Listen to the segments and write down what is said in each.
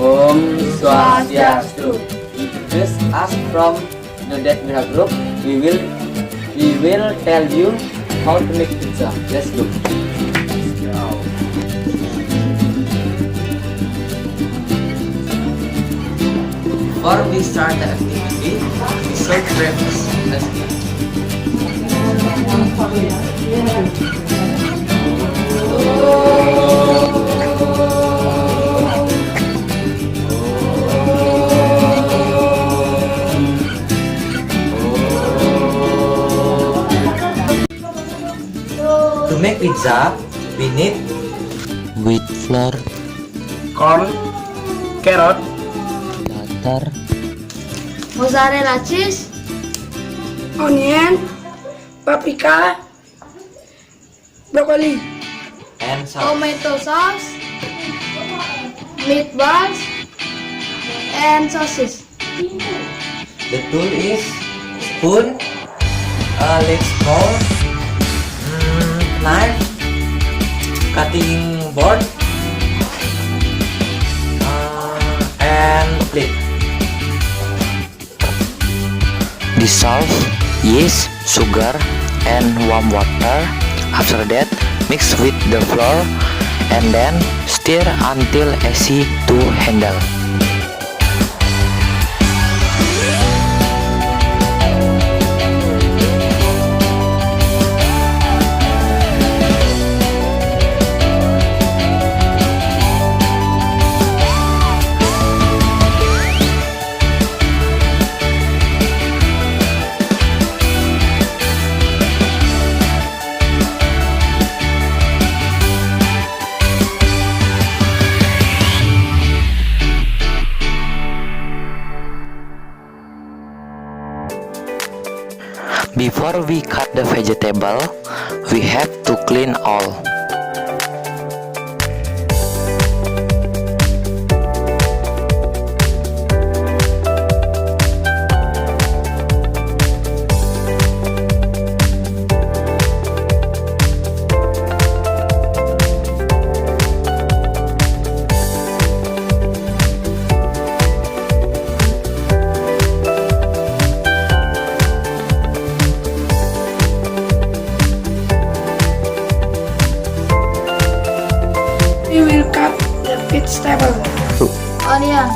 Om Swastiastu. Just ask from the Wira group. We will tell you how to make pizza. Let's go. Before we start the activity, we should practice. Let's go. To make pizza, we need wheat flour, corn, carrot, butter, mozzarella cheese, onion, paprika, broccoli, and salt. tomato sauce, meatballs, and sausage. The tool is spoon, let's call knife, cutting board, and plate. dissolve yeast, sugar, and warm water. After that, mix with the flour and then stir until easy to handle. Before we cut the vegetable, we have to clean all. We will cut the vegetable. Onion,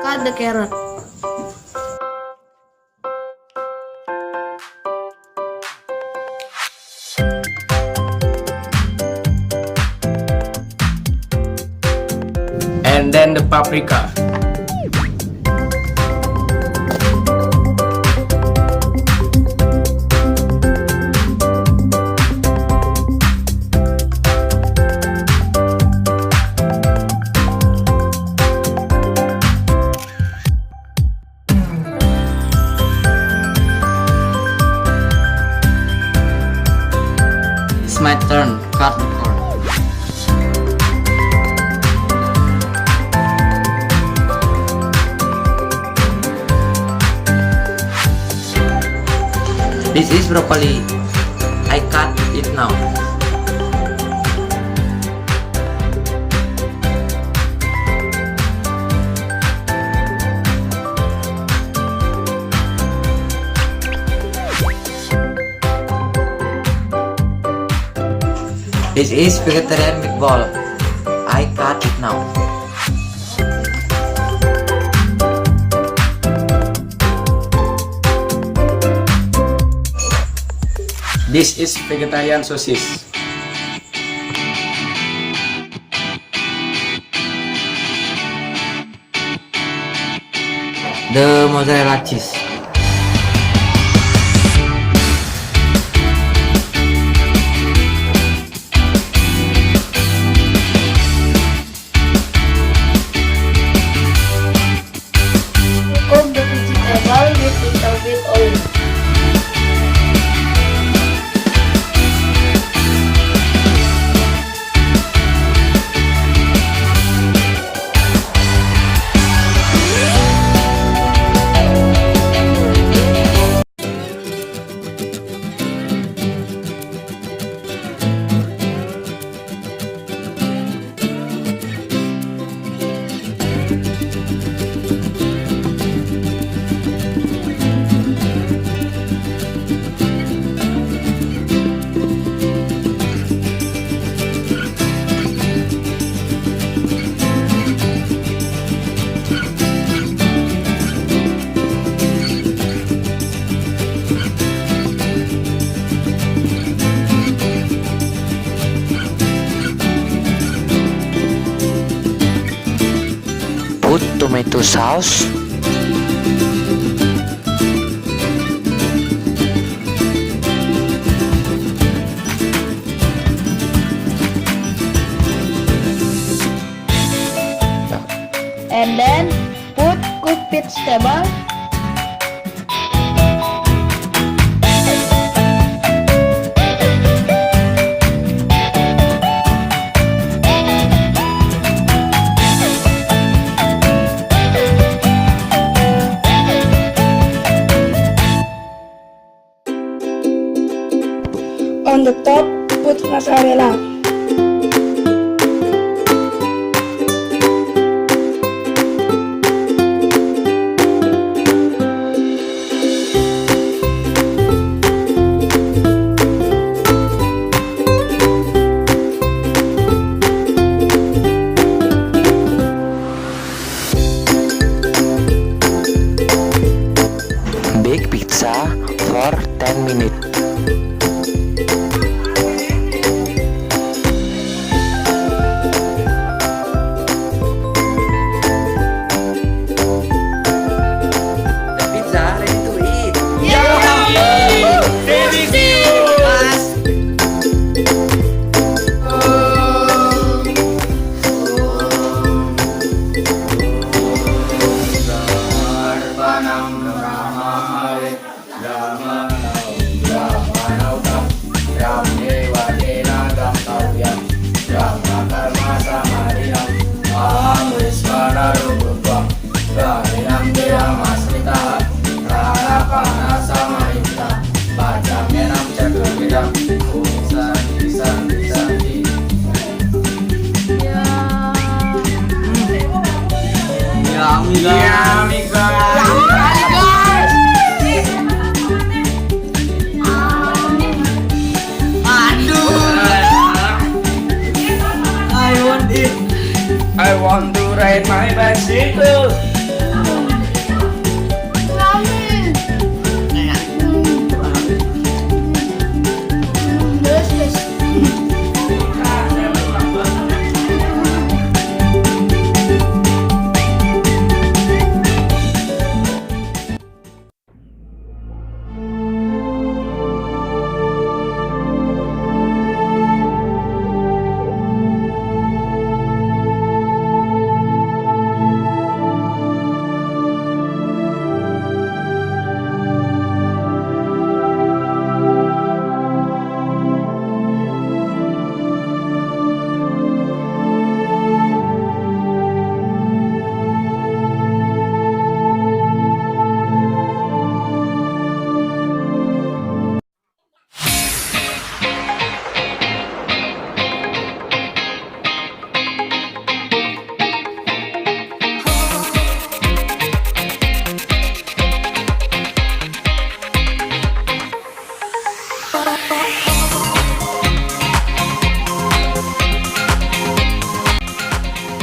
cut the carrot. then the paprika. It's my turn. Cut the corn. This is broccoli. I cut it now. This is vegetarian meatball. I cut it now. This is vegetarian sausage. The mozzarella cheese. Cook the vegetable with little bit oil. Put tomato sauce, And then put cooked vegetable. On the top, put mozzarella. bake pizza for 10 minutes. The pizza ready to eat. I want to ride my bicycle.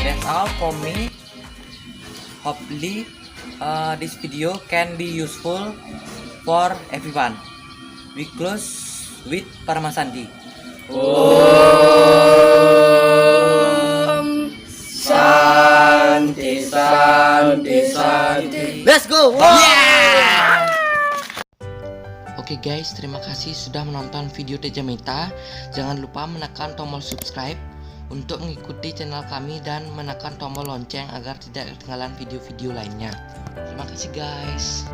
That's all for me. Hopefully this video can be useful for everyone. We close with Paramasandi. Santi, Santi, Santi. Let's go! Oke guys, terima kasih sudah menonton video Tejamita. Jangan lupa menekan tombol subscribe untuk mengikuti channel kami dan menekan tombol lonceng agar tidak ketinggalan video-video lainnya. Terima kasih guys.